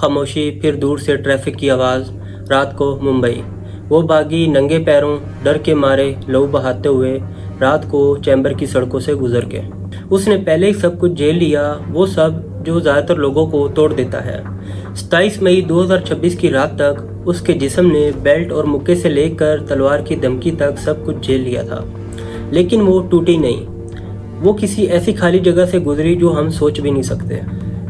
खामोशी, फिर दूर से ट्रैफिक की आवाज़। रात को मुंबई। वो भागी नंगे पैरों, डर के मारे लहू बहाते हुए, रात को चैम्बर की सड़कों से गुजर के। उसने पहले ही सब कुछ झेल लिया, वो सब जो ज़्यादातर लोगों को तोड़ देता है। 27 मई 2026 की रात तक उसके जिस्म ने बेल्ट और मुक्के से लेकर तलवार की धमकी तक सब कुछ झेल लिया था, लेकिन वो टूटी नहीं। वो किसी ऐसी खाली जगह से गुजरी जो हम सोच भी नहीं सकते।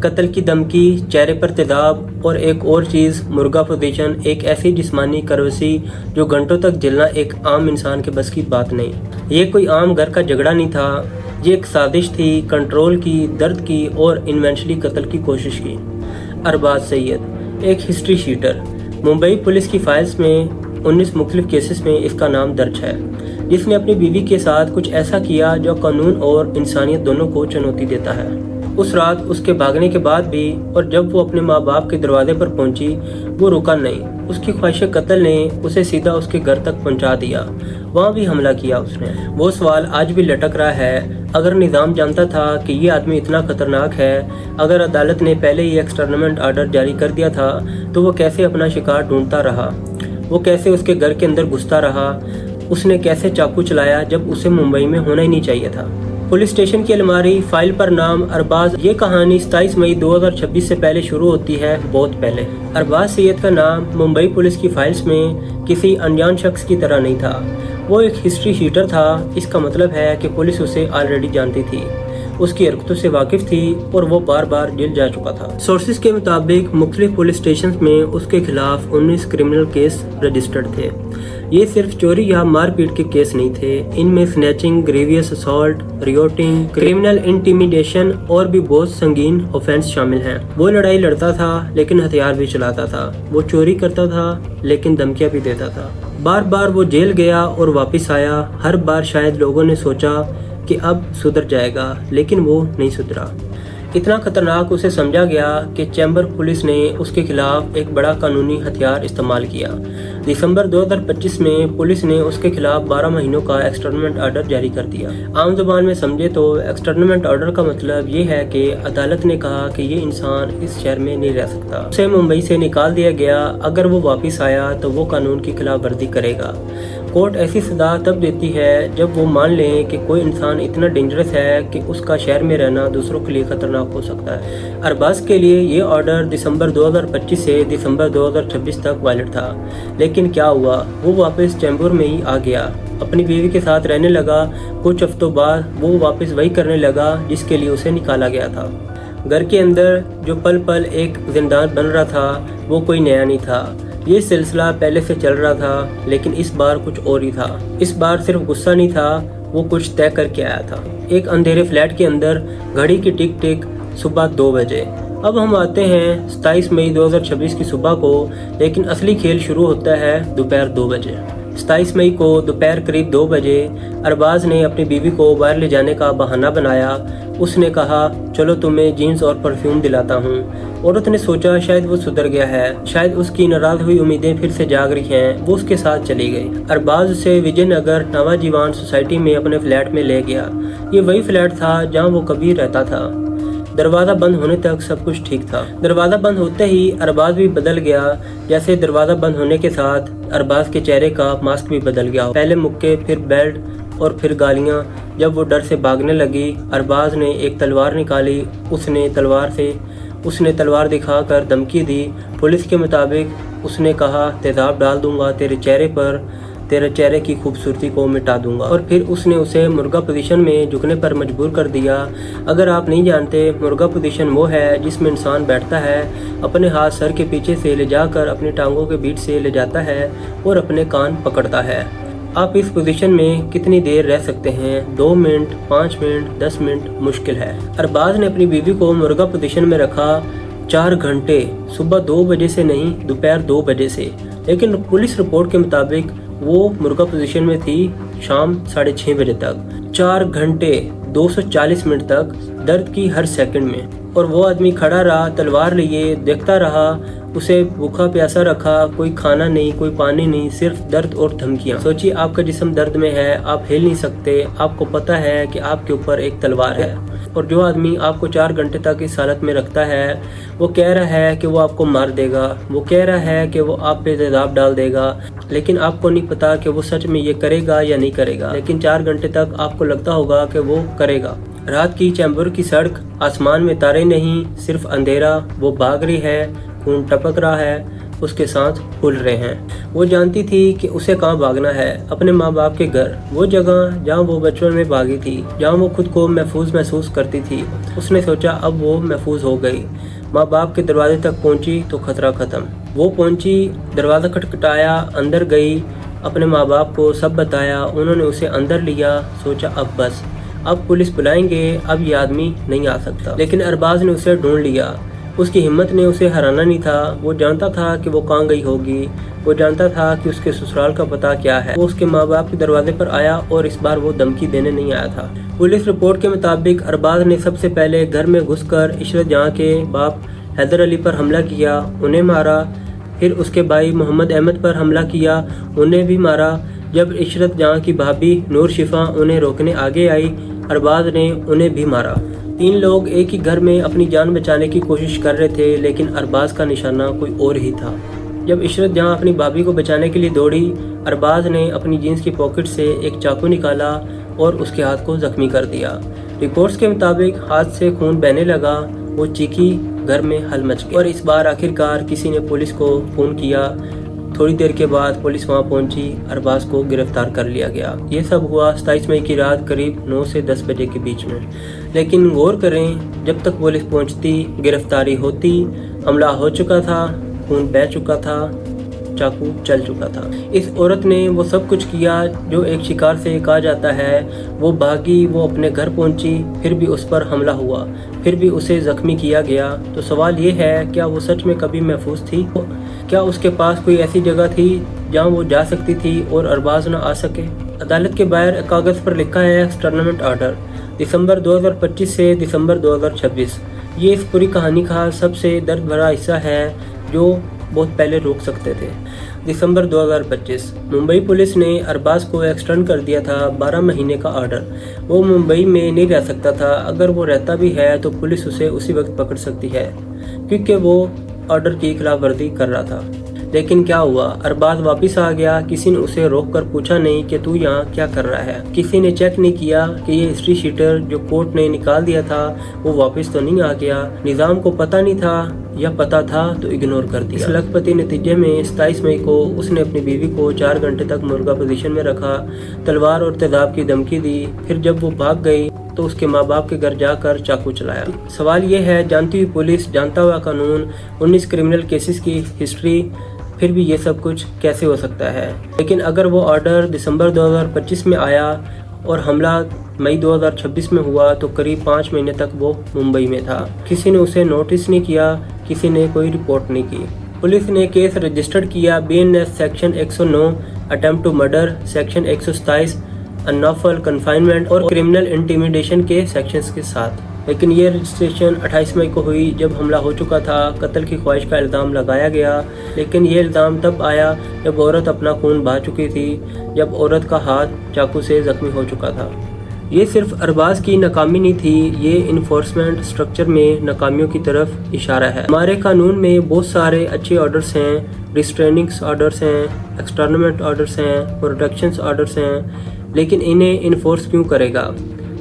कत्ल की धमकी, चेहरे पर तेजाब और एक और चीज़, मुर्गा पोजीशन, एक ऐसी जिस्मानी करवसी जो घंटों तक झेलना एक आम इंसान के बस की बात नहीं। ये कोई आम घर का झगड़ा नहीं था, ये एक साजिश थी, कंट्रोल की, दर्द की और इन्वेंशली कत्ल की कोशिश की। अरबाज सैयद, एक हिस्ट्री शीटर। मुंबई पुलिस की फाइल्स में 19 मुख्तलिफ केसेस में इसका नाम दर्ज है, जिसने अपनी बीवी के साथ कुछ ऐसा किया जो कानून और इंसानियत दोनों को चुनौती देता है। उस रात उसके भागने के बाद भी, और जब वो अपने माँ बाप के दरवाजे पर पहुंची, वो रुका नहीं। उसकी ख्वाहिश कत्ल ने उसे सीधा उसके घर तक पहुंचा दिया। वहाँ भी हमला किया उसने। वो सवाल आज भी लटक रहा है, अगर निज़ाम जानता था कि ये आदमी इतना खतरनाक है, अगर अदालत ने पहले ही एक्सटर्नमेंट आर्डर जारी कर दिया था, तो वो कैसे अपना शिकार ढूंढता रहा? वो कैसे उसके घर के अंदर घुसता रहा? उसने कैसे चाकू चलाया जब उसे मुंबई में होना ही नहीं चाहिए था? पुलिस स्टेशन की अलमारी, फाइल पर नाम अरबाज। ये कहानी 27 मई 2026 से पहले शुरू होती है, बहुत पहले। अरबाज सैयद का नाम मुंबई पुलिस की फाइल्स में किसी अनजान शख्स की तरह नहीं था। वो एक हिस्ट्री शीटर था। इसका मतलब है कि पुलिस उसे ऑलरेडी जानती थी, उसकी हरकतों से वाकिफ थी और वो बार बार जेल जा चुका था। सोर्सेज के मुताबिक मुख्तलिफ पुलिस स्टेशन में उसके खिलाफ 19 क्रिमिनल केस रजिस्टर्ड थे। ये सिर्फ चोरी या मारपीट के केस नहीं थे, इनमें snatching, grievous assault, rioting, criminal intimidation और भी बहुत संगीन ऑफेंस शामिल हैं। वो लड़ाई लड़ता था लेकिन हथियार भी चलाता था। वो चोरी करता था लेकिन धमकियां भी देता था। बार बार वो जेल गया और वापस आया। हर बार शायद लोगों ने सोचा कि अब सुधर जाएगा, लेकिन वो नहीं सुधरा। इतना खतरनाक उसे समझा गया कि चैम्बर पुलिस ने उसके खिलाफ एक बड़ा कानूनी हथियार इस्तेमाल किया। दिसंबर 2025 में पुलिस ने उसके खिलाफ 12 महीनों का एक्सटर्नमेंट आर्डर जारी कर दिया। आम जुबान में समझे तो एक्सटर्नमेंट आर्डर का मतलब ये है कि अदालत ने कहा कि ये इंसान इस शहर में नहीं रह सकता, उसे मुंबई से निकाल दिया गया। अगर वो वापस आया तो वो कानून की खिलाफ वर्जी करेगा। कोर्ट ऐसी सजा तब देती है जब वो मान लें कि कोई इंसान इतना डेंजरस है कि उसका शहर में रहना दूसरों के लिए खतरनाक हो सकता है। अरबाज के लिए ये ऑर्डर दिसंबर 2025 से दिसंबर 2026 तक वैलिड था, लेकिन क्या हुआ? वो वापस चैम्बर में ही आ गया, अपनी बीवी के साथ रहने लगा। कुछ हफ्तों बाद वो वापस वही करने लगा जिसके लिए उसे निकाला गया था। घर के अंदर जो पल पल एक जिंदान बन रहा था, वो कोई नया नहीं था। ये सिलसिला पहले से चल रहा था, लेकिन इस बार कुछ और ही था। इस बार सिर्फ गुस्सा नहीं था, वो कुछ तय करके आया था। एक अंधेरे फ्लैट के अंदर घड़ी की टिक टिक, सुबह 2 बजे। अब हम आते हैं 27 मई 2026 की सुबह को, लेकिन असली खेल शुरू होता है दोपहर 2 बजे। 27 मई को दोपहर करीब 2 बजे अरबाज ने अपनी बीवी को बाहर ले जाने का बहाना बनाया। उसने कहा, चलो तुम्हें जीन्स और परफ्यूम दिलाता हूँ। औरत ने सोचा शायद वो सुधर गया है, शायद उसकी नाराज हुई उम्मीदें फिर से जाग रही हैं। वो उसके साथ चली गई। अरबाज उसे विजयनगर नवाजीवन सोसाइटी में अपने फ्लैट में ले गया। ये वही फ्लैट था जहाँ वो कभी रहता था। दरवाज़ा बंद होने तक सब कुछ ठीक था। दरवाज़ा बंद होते ही अरबाज भी बदल गया। जैसे दरवाज़ा बंद होने के साथ अरबाज के चेहरे का मास्क भी बदल गया। पहले मुक्के, फिर बेल्ट और फिर गालियाँ। जब वो डर से भागने लगी, अरबाज ने एक तलवार निकाली। उसने तलवार दिखाकर धमकी दी। पुलिस के मुताबिक उसने कहा, तेजाब डाल दूंगा तेरे चेहरे पर, तेरे चेहरे की खूबसूरती को मिटा दूंगा। और फिर उसने उसे मुर्गा पोजीशन में झुकने पर मजबूर कर दिया। अगर आप नहीं जानते, मुर्गा पोजीशन वो है जिसमें इंसान बैठता है, अपने हाथ सर के पीछे से ले जाकर अपनी टांगों के बीच से ले जाता है और अपने कान पकड़ता है। आप इस पोजीशन में कितनी देर रह सकते हैं? 2 मिनट, 5 मिनट, 10 मिनट मुश्किल है। अरबाज ने अपनी बीवी को मुर्गा पोजीशन में रखा 4 घंटे, सुबह 2 बजे से नहीं, दोपहर 2 बजे से। लेकिन पुलिस रिपोर्ट के मुताबिक वो मुर्गा पोजीशन में थी शाम 6:30 बजे तक। 4 घंटे 240 मिनट तक दर्द की हर सेकंड में। और वो आदमी खड़ा रहा, तलवार लिए देखता रहा। उसे भूखा प्यासा रखा, कोई खाना नहीं, कोई पानी नहीं, सिर्फ दर्द और धमकियां। सोचिए, आपका जिस्म दर्द में है, आप हिल नहीं सकते, आपको पता है कि आपके ऊपर एक तलवार है। और जो आदमी आपको 4 घंटे तक इस हालत में रखता है वो कह रहा है कि वो आपको मार देगा, वो कह रहा है कि वो आप पे तेजाब डाल देगा, लेकिन आपको नहीं पता कि वो सच में ये करेगा या नहीं करेगा, लेकिन 4 घंटे तक आपको लगता होगा कि वो करेगा। रात की चैम्बर की सड़क, आसमान में तारे नहीं, सिर्फ अंधेरा। वो भाग रही है, खून टपक रहा है, उसके सांस फूल रहे हैं। वो जानती थी कि उसे कहाँ भागना है, अपने माँ बाप के घर, वो जगह जहाँ वो बचपन में भागी थी, जहाँ वो खुद को महफूज महसूस करती थी। उसने सोचा अब वो महफूज हो गई। माँ बाप के दरवाजे तक पहुँची तो खतरा खत्म। वो पहुँची, दरवाज़ा खटखटाया, अंदर गई, अपने माँ बाप को सब बताया। उन्होंने उसे अंदर लिया। सोचा अब बस, अब पुलिस बुलाएंगे, अब ये आदमी नहीं आ सकता। लेकिन अरबाज ने उसे ढूंढ लिया। उसकी हिम्मत ने उसे हराना नहीं था। वो जानता था कि वो कहाँ गई होगी, वो जानता था कि उसके ससुराल का पता क्या है। वो उसके माँ बाप के दरवाजे पर आया और इस बार वो धमकी देने नहीं आया था। पुलिस रिपोर्ट के मुताबिक अरबाज ने सबसे पहले घर में घुसकर इशरत जहाँ के बाप हैदर अली पर हमला किया, उन्हें मारा। फिर उसके भाई मोहम्मद अहमद पर हमला किया, उन्हें भी मारा। जब इशरत जहाँ की भाभी नूर शिफा उन्हें रोकने आगे आई, अरबाज ने उन्हें भी मारा। 3 लोग एक ही घर में अपनी जान बचाने की कोशिश कर रहे थे, लेकिन अरबाज का निशाना कोई और ही था। जब इशरत जहाँ अपनी भाभी को बचाने के लिए दौड़ी, अरबाज ने अपनी जीन्स की पॉकेट से एक चाकू निकाला और उसके हाथ को जख्मी कर दिया। रिपोर्ट्स के मुताबिक हाथ से खून बहने लगा। वो चीखी, घर में हल मच गई और इस बार आखिरकार किसी ने पुलिस को फ़ोन किया। थोड़ी देर के बाद पुलिस वहां पहुंची, अरबाज को गिरफ्तार कर लिया गया। ये सब हुआ 27 मई की रात करीब 9 से 10 बजे के बीच में। लेकिन गौर करें, जब तक पुलिस पहुंचती, गिरफ्तारी होती, हमला हो चुका था, खून बह चुका था, चाकू चल चुका था। इस औरत ने वो सब कुछ किया जो एक शिकार से कहा जाता है। वो भागी, वो अपने घर पहुंची, फिर भी उस पर हमला हुआ, फिर भी उसे जख्मी किया गया। तो सवाल ये है, क्या वो सच में कभी महफूज थी? क्या उसके पास कोई ऐसी जगह थी जहां वो जा सकती थी और अरबाज न आ सके? अदालत के बाहर कागज़ पर लिखा है एक्सटर्नमेंट ऑर्डर, दिसंबर 2025 से दिसंबर 2026। ये इस पूरी कहानी का सबसे दर्द भरा हिस्सा है जो बहुत पहले रोक सकते थे। दिसंबर 2025 मुंबई पुलिस ने अरबाज को एक्सटेंड कर दिया था 12 महीने का ऑर्डर। वो मुंबई में नहीं रह सकता था। अगर वो रहता भी है तो पुलिस उसे उसी वक्त पकड़ सकती है, क्योंकि वो ऑर्डर की खिलाफ वर्जी कर रहा था। लेकिन क्या हुआ? अरबाज वापस आ गया। किसी ने उसे रोक कर पूछा नहीं कि तू यहाँ क्या कर रहा है। किसी ने चेक नहीं किया कि ये हिस्ट्री शीटर जो कोर्ट ने निकाल दिया था वो वापस तो नहीं आ गया। निज़ाम को पता नहीं था या पता था तो इग्नोर कर दिया। इस लखपति नतीजे में 27 मई को उसने अपनी बीवी को 4 घंटे तक मुर्गा पोजीशन में रखा, तलवार और तेजाब की धमकी दी। फिर जब वो भाग गई तो उसके माँ बाप के घर जाकर चाकू चलाया। सवाल ये है, जानती हुई पुलिस, जानता हुआ कानून, 19 क्रिमिनल केसेस की हिस्ट्री, फिर भी ये सब कुछ कैसे हो सकता है? लेकिन अगर वो ऑर्डर दिसंबर 2025 में आया और हमला मई 2026 में हुआ तो करीब 5 महीने तक वो मुंबई में था। किसी ने उसे नोटिस नहीं किया, किसी ने कोई रिपोर्ट नहीं की। पुलिस ने केस रजिस्टर्ड किया BNS section 109 attempt to murder, section 127 unlawful confinement और क्रिमिनल इंटिमिडेशन के सेक्शंस के साथ। लेकिन ये रजिस्ट्रेशन 28 मई को हुई जब हमला हो चुका था। कत्ल की ख्वाहिश का इल्ज़ाम लगाया गया, लेकिन ये इल्ज़ाम तब आया जब औरत अपना खून बहा चुकी थी, जब औरत का हाथ चाकू से जख्मी हो चुका था। ये सिर्फ अरबाज की नाकामी नहीं थी, ये इन्फोर्समेंट स्ट्रक्चर में नाकामियों की तरफ इशारा है। हमारे कानून में बहुत सारे अच्छे ऑर्डर्स हैं, रिस्ट्रेनिंग्स ऑर्डर्स हैं, एक्सटर्नमेंट ऑर्डर्स हैं, प्रोटेक्शंस ऑर्डर्स हैं, लेकिन इन्हें इन्फोर्स क्यों करेगा?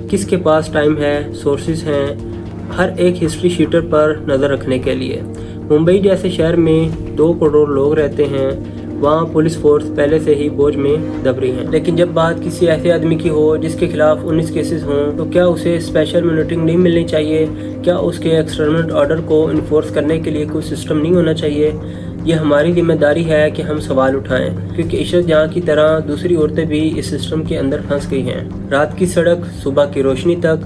किसके पास टाइम है, सोर्सेज हैं हर एक हिस्ट्री शीटर पर नज़र रखने के लिए? मुंबई जैसे शहर में 2 करोड़ लोग रहते हैं, वहाँ पुलिस फोर्स पहले से ही बोझ में दब रही है। लेकिन जब बात किसी ऐसे आदमी की हो जिसके खिलाफ 19 केसेस हों, तो क्या उसे स्पेशल मॉनिटरिंग नहीं मिलनी चाहिए? क्या उसके एक्सटर्नल ऑर्डर को इन्फोर्स करने के लिए कोई सिस्टम नहीं होना चाहिए? ये हमारी जिम्मेदारी है कि हम सवाल उठाएं, क्योंकि इशरत जहाँ की तरह दूसरी औरतें भी इस सिस्टम के अंदर फंस गई हैं। रात की सड़क, सुबह की रोशनी तक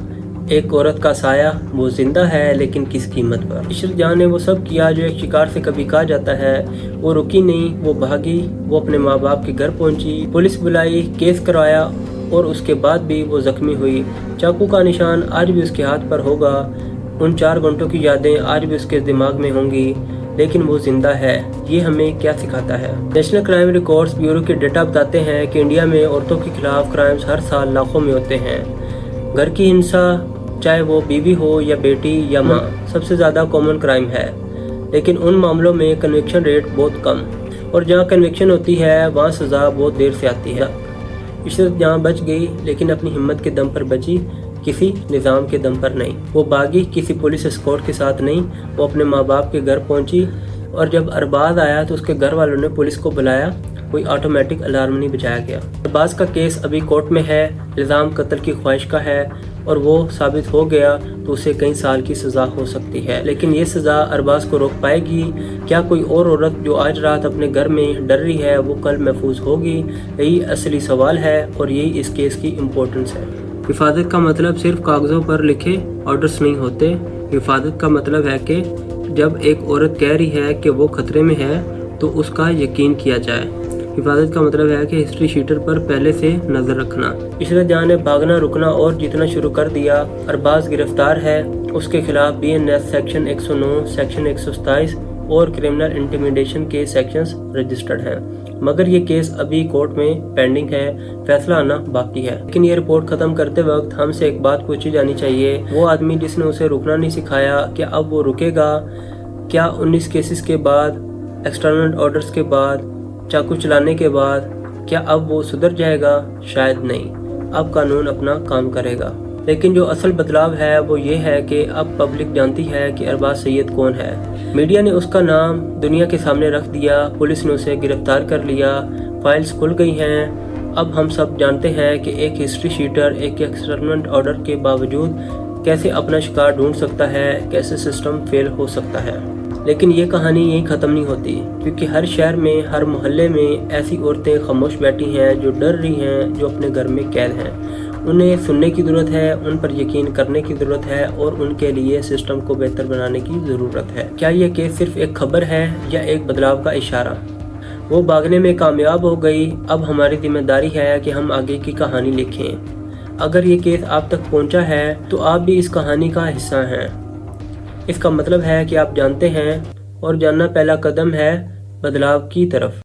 एक औरत का साया, वो जिंदा है लेकिन किस कीमत पर? इशरत जहाँ ने वो सब किया जो एक शिकार से कभी कहा जाता है। वो रुकी नहीं, वो भागी, वो अपने माँ बाप के घर पहुंची, पुलिस बुलाई, केस करवाया और उसके बाद भी वो जख्मी हुई। चाकू का निशान आज भी उसके हाथ पर होगा, उन 4 घंटों की यादें आज भी उसके दिमाग में होंगी, लेकिन वो जिंदा है। ये हमें क्या सिखाता है? नेशनल क्राइम रिकॉर्ड्स ब्यूरो के डेटा बताते हैं कि इंडिया में औरतों के खिलाफ क्राइम्स हर साल लाखों में होते हैं। घर की हिंसा, چاہے وہ بیوی ہو یا بیٹی یا ماں، سب سے زیادہ کامن کرائم ہے، لیکن ان معاملوں میں کنوکشن ریٹ بہت کم، اور جہاں کنوکشن ہوتی ہے وہاں سزا بہت دیر سے آتی ہے۔ عشرت جہاں بچ گئی لیکن اپنی ہمت کے دم پر بچی، کسی نظام کے دم پر نہیں۔ وہ باغی کسی پولیس اسکورٹ کے ساتھ نہیں، وہ اپنے ماں باپ کے گھر پہنچی، اور جب ارباز آیا تو اس کے گھر والوں نے پولیس کو بلایا، کوئی آٹومیٹک الارم نہیں بجایا گیا۔ ارباز کا کیس ابھی کورٹ میں ہے، الزام قتل کی خواہش کا ہے، اور وہ ثابت ہو گیا تو اسے کئی سال کی سزا ہو سکتی ہے، لیکن یہ سزا ارباز کو روک پائے گی؟ کیا کوئی اور عورت جو آج رات اپنے گھر میں ڈر رہی ہے وہ کل محفوظ ہوگی؟ یہی اصلی سوال ہے، اور یہی اس کیس کی امپورٹنس ہے۔ حفاظت کا مطلب صرف کاغذوں پر لکھے آرڈرز نہیں ہوتے۔ حفاظت کا مطلب ہے کہ جب ایک عورت کہہ رہی ہے کہ وہ خطرے میں ہے تو اس کا یقین کیا جائے۔ حفاظت کا مطلب ہے کہ ہسٹری شیٹر پر پہلے سے نظر رکھنا۔ عشرت جہاں نے بھاگنا، رکنا اور جیتنا شروع کر دیا۔ ارباز گرفتار ہے، اس کے خلاف BNS سیکشن 109، سیکشن 127 اور کرمنل انٹیمیڈیشن کے سیکشنز رجسٹرڈ ہیں، مگر یہ کیس ابھی کورٹ میں پینڈنگ ہے، فیصلہ آنا باقی ہے۔ لیکن یہ رپورٹ ختم کرتے وقت ہم سے ایک بات پوچھی جانی چاہیے، وہ آدمی جس نے اسے رکنا نہیں سکھایا، کیا اب وہ رکے گا؟ کیا 19 کیسز کے بعد، ایکسٹرنل آرڈرز کے بعد، چاقو چلانے کے بعد، کیا اب وہ سدھر جائے گا؟ شاید نہیں، اب قانون اپنا کام کرے گا۔ لیکن جو اصل بدلاؤ ہے وہ یہ ہے کہ اب پبلک جانتی ہے کہ ارباز سید کون ہے۔ میڈیا نے اس کا نام دنیا کے سامنے رکھ دیا، پولیس نے اسے گرفتار کر لیا، فائلز کھل گئی ہیں۔ اب ہم سب جانتے ہیں کہ ایک ہسٹری شیٹر ایک ایکسٹرنل آرڈر کے باوجود کیسے اپنا شکار ڈھونڈ سکتا ہے، کیسے سسٹم فیل ہو سکتا ہے۔ لیکن یہ کہانی یہیں ختم نہیں ہوتی، کیونکہ ہر شہر میں، ہر محلے میں ایسی عورتیں خاموش بیٹھی ہیں جو ڈر رہی ہیں، جو اپنے گھر میں قید ہیں۔ انہیں سننے کی ضرورت ہے، ان پر یقین کرنے کی ضرورت ہے، اور ان کے لیے سسٹم کو بہتر بنانے کی ضرورت ہے۔ کیا یہ کیس صرف ایک خبر ہے یا ایک بدلاؤ کا اشارہ؟ وہ بھاگنے میں کامیاب ہو گئی، اب ہماری ذمہ داری ہے کہ ہم آگے کی کہانی لکھیں۔ اگر یہ کیس آپ تک پہنچا ہے تو آپ بھی اس کہانی کا حصہ ہیں۔ اس کا مطلب ہے کہ آپ جانتے ہیں، اور جاننا پہلا قدم ہے بدلاؤ کی طرف۔